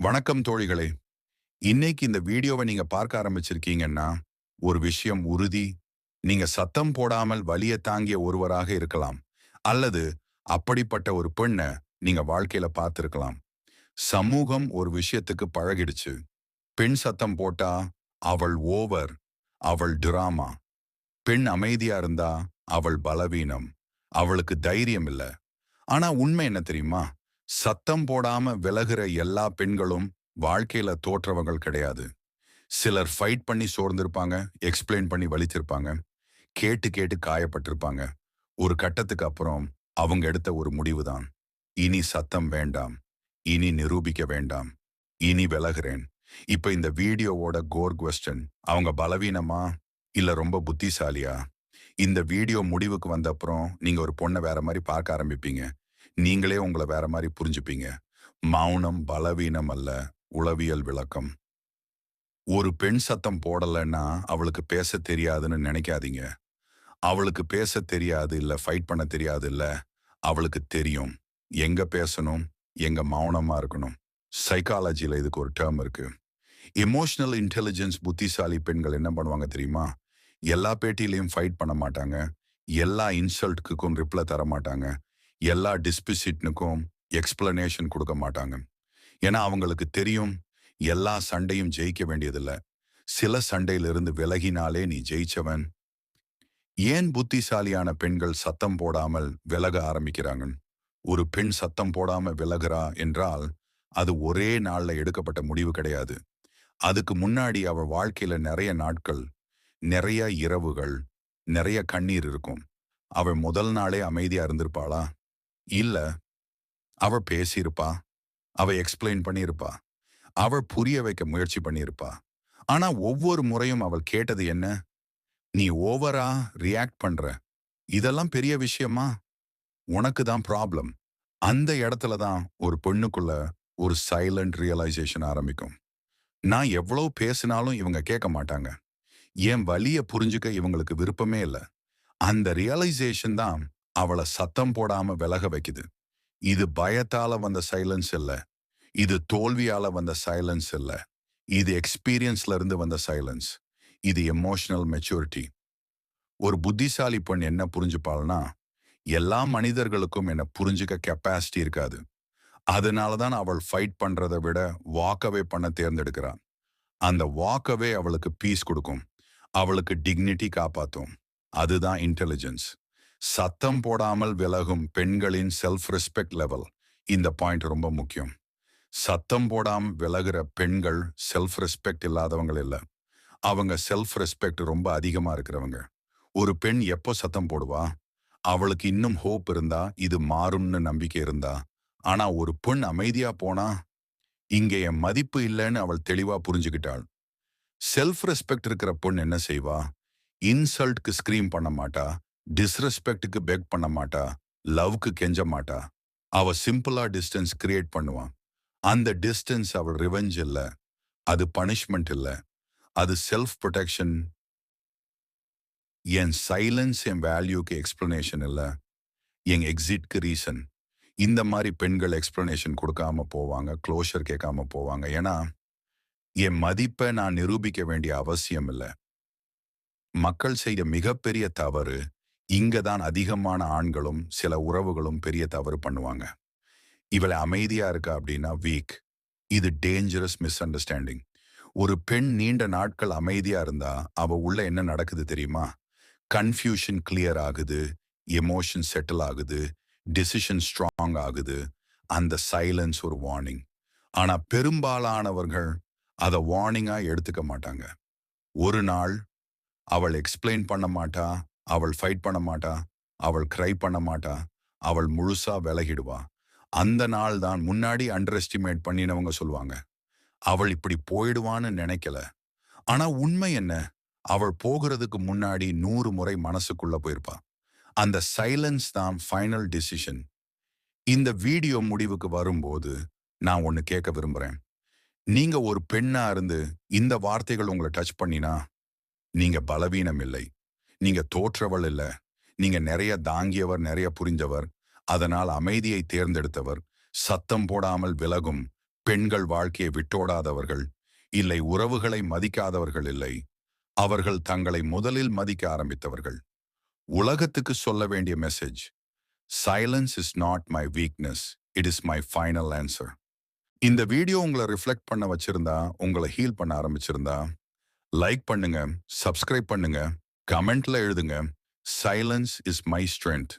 வணக்கம் தோழிகளே. இன்னைக்கு இந்த வீடியோவை நீங்க பார்க்க ஆரம்பிச்சிருக்கீங்கன்னா, ஒரு விஷயம் உறுதி. நீங்க சத்தம் போடாமல் வலிய தாங்கிய ஒருவராக இருக்கலாம். அல்லது அப்படிப்பட்ட ஒரு பெண்ண நீங்க வாழ்க்கையில பார்த்திருக்கலாம். சமூகம் ஒரு விஷயத்துக்கு பழகிடுச்சு. பெண் சத்தம் போட்டா அவள் ஓவர், அவள் டிராமா. பெண் அமைதியா இருந்தா அவள் பலவீனம். அவளுக்கு தைரியம் இல்ல. ஆனா உண்மை என்ன தெரியுமா? சத்தம் போடாம விலகுற எல்லா பெண்களும் வாழ்க்கையில தோற்றவங்கள் கிடையாது. சிலர் ஃபைட் பண்ணி சோர்ந்திருப்பாங்க, எக்ஸ்பிளைன் பண்ணி வலிச்சிருப்பாங்க, கேட்டு கேட்டு காயப்பட்டிருப்பாங்க. ஒரு கட்டத்துக்கு அப்புறம் அவங்க எடுத்த ஒரு முடிவுதான். இனி சத்தம் வேண்டாம். இனி நிரூபிக்க வேண்டாம். இனி விலகுறேன். இப்ப இந்த வீடியோவோட கோர் கொஸ்டின், அவங்க பலவீனமா? இல்ல ரொம்ப புத்திசாலியா? இந்த வீடியோ முடிவுக்கு வந்த அப்புறம் நீங்க ஒரு பொண்ண வேற மாரி பார்க்க ஆரம்பிப்பீங்க. நீங்களே உங்கள வேற மாரி புரிஞ்சுப்பீங்க. மௌனம் பலவீனம் அல்ல, உளவியல் விளக்கம். ஒரு பெண் சத்தம் போடலைன்னா அவளுக்கு பேச தெரியாதுன்னு நினைக்காதீங்க. அவளுக்கு பேச தெரியாது இல்ல, ஃபைட் பண்ண தெரியாது இல்ல. அவளுக்கு தெரியும். எங்க பேசணும், எங்க மௌனமா இருக்கணும். சைக்காலஜில இதுக்கு ஒரு டேர்ம் இருக்கு. எமோஷனல் இன்டெலிஜென்ஸ் புத்திசாலி பெண்கள் என்ன பண்ணுவாங்க தெரியுமா? எல்லா பேட்டியிலையும் ஃபைட் பண்ண மாட்டாங்க. எல்லா இன்சல்ட்டுக்கும் ரிப்ளை தர மாட்டாங்க. எல்லா டிஸ்பிசிட்னுக்கும் எக்ஸ்பிளனேஷன் கொடுக்க மாட்டாங்க. ஏன்னா அவங்களுக்கு தெரியும், எல்லா சண்டையும் ஜெயிக்க வேண்டியதில்ல. சில சண்டையிலிருந்து விலகினாலே நீ ஜெயிச்சவன். ஏன் புத்திசாலியான பெண்கள் சத்தம் போடாமல் விலக ஆரம்பிக்கிறாங்க? ஒரு பெண் சத்தம் போடாம விலகுறா என்றால் அது ஒரே நாள்ல எடுக்கப்பட்ட முடிவு கிடையாது. அதுக்கு முன்னாடி அவ வாழ்க்கையில நிறைய நாட்கள், நிறைய இரவுகள், நிறைய கண்ணீர் இருக்கும். அவள் முதல் நாளே அமைதியா இருந்திருப்பாளா? இல்ல. அவ பேசியிருப்பா. அவ எக்ஸ்பிளைன் பண்ணியிருப்பா. அவள் புரிய வைக்க முயற்சி பண்ணியிருப்பா. ஆனா ஒவ்வொரு முறையும் அவள் கேட்டது என்ன? நீ ஓவரா ரியாக்ட் பண்ற. இதெல்லாம் பெரிய விஷயமா? உனக்கு தான் ப்ராப்ளம். அந்த இடத்துல தான் ஒரு பொண்ணுக்குள்ள ஒரு சைலண்ட் ரியலைசேஷன் ஆரம்பிக்கும். நான் எவ்வளவு பேசினாலும் இவங்க கேட்க மாட்டாங்க. என் வலிய புரிஞ்சுக்க இவங்களுக்கு விருப்பமே இல்ல. அந்த ரியலைசேஷன் தான் அவளை சத்தம் போடாம விலக வைக்குது. இது பயத்தால வந்த சைலன்ஸ் இல்ல. இது தோல்வியால வந்த சைலன்ஸ் இல்ல. இது எக்ஸ்பீரியன்ஸ்ல இருந்து வந்த சைலன்ஸ். இது எமோஷனல் மெச்சூரிட்டி. ஒரு புத்திசாலி பெண் என்ன புரிஞ்சுப்பாள்னா, எல்லா மனிதர்களுக்கும் என்ன புரிஞ்சுக்க கெப்பாசிட்டி இருக்காது. அதனாலதான் அவள் ஃபைட் பண்றதை விட வாக்கவே பண்ண தேர்ந்தெடுக்கிறான். அந்த வாக்கவே அவளுக்கு பீஸ் கொடுக்கும். அவளுக்கு டிக்னிட்டி காப்பாத்தும். அதுதான் இன்டெலிஜென்ஸ். சத்தம் போடாமல் விலகும் பெண்களின் செல்ஃப் ரெஸ்பெக்ட் லெவல். இந்த பாயிண்ட் ரொம்ப முக்கியம். சத்தம் போடாம விலகுற பெண்கள் செல்ஃப் ரெஸ்பெக்ட் இல்லாதவங்க இல்ல. அவங்க செல்ஃப் ரெஸ்பெக்ட் ரொம்ப அதிகமா இருக்கிறவங்க. ஒரு பெண் எப்போ சத்தம் போடுவா? அவளுக்கு இன்னும் ஹோப் இருந்தா, இது மாறும்னு நம்பிக்கை இருந்தா. ஆனா ஒரு பெண் அமைதியா போனா, இங்க என் மதிப்பு இல்லைன்னு அவள் தெளிவா புரிஞ்சுக்கிட்டாள். செல்ஃப் ரெஸ்பெக்ட் இருக்கிற பொண்ணு என்ன செய்வா? இன்சல்ட்க்கு ஸ்கிரீம் பண்ண மாட்டா. டிஸ்ரெஸ்பெக்டுக்கு பெக் பண்ண மாட்டா. லவ்க்கு கெஞ்ச மாட்டா. அவ சிம்பிளா டிஸ்டன்ஸ் கிரியேட் பண்ணுவான். அந்த டிஸ்டன்ஸ் அவள் ரிவெஞ்ச் இல்ல. அது பனிஷ்மெண்ட் இல்ல. அது செல்ஃப் ப்ரொடெக்ஷன். என் சைலன்ஸ் என் வேல்யூக்கு எக்ஸ்பிளனேஷன் இல்ல. என் எக்ஸிட்க்கு ரீசன். இந்த மாதிரி பெண்கள் எக்ஸ்பிளனேஷன் கொடுக்காம போவாங்க. க்ளோஷர் கேட்காம போவாங்க. ஏன்னா என் மதிப்பை நான் நிரூபிக்க வேண்டிய அவசியம் இல்லை. மக்கள் செய்த மிகப்பெரிய தவறு, இங்க தான் அதிகமான ஆண்களும் சில உறவுகளும் பெரிய தவறு பண்ணுவாங்க. இவளை அமைதியா இருக்கா அப்படின்னா வீக். இது டேஞ்சரஸ் மிஸ் அண்டர்ஸ்டாண்டிங். ஒரு பெண் நீண்ட நாட்கள் அமைதியா இருந்தா அவ உள்ள என்ன நடக்குது தெரியுமா? கன்ஃபியூஷன் கிளியர் ஆகுது, எமோஷன் செட்டில் ஆகுது, டிசிஷன் ஸ்ட்ராங் ஆகுது. அந்த சைலன்ஸ் ஒரு வார்னிங். ஆனா பெரும்பாலானவர்கள் அதை வார்னிங்கா எடுத்துக்க மாட்டாங்க. ஒரு நாள் அவள் எக்ஸ்பிளைன் பண்ண மாட்டா, அவள் ஃபைட் பண்ண மாட்டா, அவள் கிரை பண்ண மாட்டா, அவள் முழுசா விலகிடுவா. அந்த நாள் தான் முன்னாடி அண்டர் எஸ்டிமேட் பண்ணினவங்க சொல்லுவாங்க, அவள் இப்படி போயிடுவான்னு நினைக்கல. ஆனா உண்மை என்ன? அவள் போகிறதுக்கு முன்னாடி 100 முறை மனசுக்குள்ள போயிருப்பா. அந்த சைலன்ஸ் தான் ஃபைனல் டிசிஷன். இந்த வீடியோ முடிவுக்கு வரும்போது நான் ஒன்னு கேட்க விரும்புறேன். நீங்க ஒரு பெண்ணா இருந்து இந்த வார்த்தைகள் உங்களை டச் பண்ணினா, நீங்க பலவீனம் இல்லை. நீங்க தோற்றவள் இல்ல. நீங்க நிறைய தாங்கியவர், நிறைய புரிஞ்சவர். அதனால் அமைதியை தேர்ந்தெடுத்தவர். சத்தம் போடாமல் விலகும் பெண்கள் வாழ்க்கையை விட்டோடாதவர்கள் இல்லை, உறவுகளை மதிக்காதவர்கள் இல்லை. அவர்கள் தங்களை முதலில் மதிக்க ஆரம்பித்தவர்கள். உலகத்துக்கு சொல்ல வேண்டிய message: silence is not my weakness, it is my final answer. இந்த வீடியோ உங்களை ரிஃப்ளெக்ட் பண்ண வச்சிருந்தா, உங்களை ஹீல் பண்ண ஆரம்பிச்சிருந்தா, லைக் பண்ணுங்க, சப்ஸ்கிரைப் பண்ணுங்க, கமெண்ட்ல எழுதுங்க. Silence is my strength.